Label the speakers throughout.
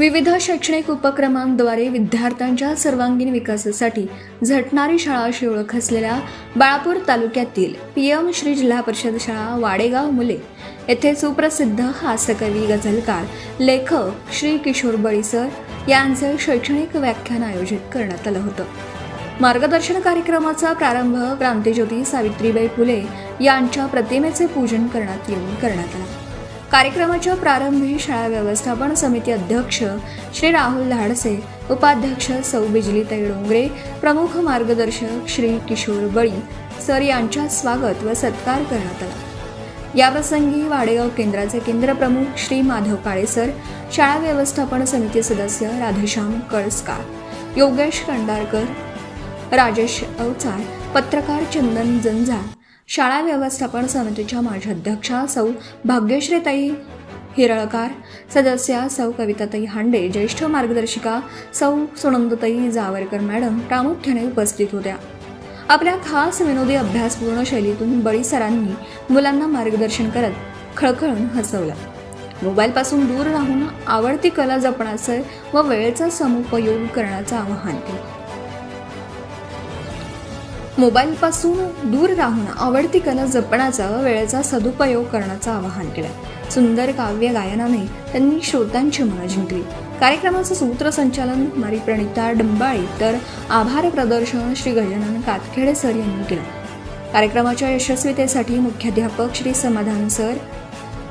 Speaker 1: विविध शैक्षणिक उपक्रमांद्वारे विद्यार्थ्यांच्या सर्वांगीण विकासासाठी झटणारी शाळा अशी ओळख असलेल्या बाळापूर तालुक्यातील PM श्री जिल्हा परिषद शाळा वाडेगाव मुले येथे सुप्रसिद्ध हास्यकवी गझलकार लेखक श्री किशोर बळी सर यांचे शैक्षणिक व्याख्यान आयोजित करण्यात आलं होतं. मार्गदर्शन कार्यक्रमाचा प्रारंभ क्रांतिज्योती सावित्रीबाई फुले यांच्या प्रतिमेचे पूजन करण्यात आला. कार्यक्रमाच्या प्रारंभी शाळा व्यवस्थापन समिती अध्यक्ष श्री राहुल धाडसे, उपाध्यक्ष सौ बिजलीताई डोंगरे, प्रमुख मार्गदर्शक श्री किशोर बळी सर यांच्या स्वागत व सत्कार करण्यात आला. याप्रसंगी वाडेगाव केंद्राचे केंद्रप्रमुख श्री माधव काळे सर, शाळा व्यवस्थापन समिती सदस्य राधेश्याम कळसकार, योगेश कंडारकर, राजेश अवचार, पत्रकार चंदन जंजाळ, शाळा व्यवस्थापन समितीच्या माजी अध्यक्षा सौ भाग्यश्रीताई हिरळकार, सदस्या सौ कविताताई हांडे, ज्येष्ठ मार्गदर्शिका सौ सुनंदताई जावरकर मॅडम प्रामुख्याने उपस्थित होत्या. आपल्या खास विनोदी अभ्यासपूर्ण शैलीतून बळी सरांनी मुलांना मार्गदर्शन करत खळखळून हसवलं. मोबाईलपासून दूर राहून आवडती कला जपण्याचं व वेळेचा समुपयोग करण्याचं आवाहन केलं. मोबाईलपासून दूर राहून आवडती कला जपण्याचा व वेळेचा सदुपयोग करण्याचं आवाहन केलं. सुंदर काव्य गायनाने त्यांनी श्रोत्यांची मनं जिंकली. कार्यक्रमाचं सूत्रसंचालन मारी प्रणिता डंबाळी तर आभार प्रदर्शन श्री गजानन कातखेडे सर यांनी केलं. कार्यक्रमाच्या यशस्वीतेसाठी मुख्याध्यापक श्री समाधान सर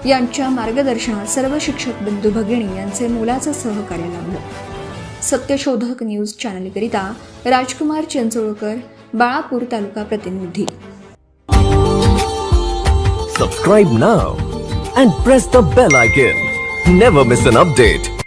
Speaker 1: यांच्या मार्गदर्शनात सर्व शिक्षक बंधू भगिनी यांचे मोलाचं सहकार्य लाभलं. सत्यशोधक न्यूज चॅनलकरिता राजकुमार चिंचोळकर, बाळापूर तालुका प्रतिनिधी.
Speaker 2: Subscribe now and press the bell icon. Never miss an update.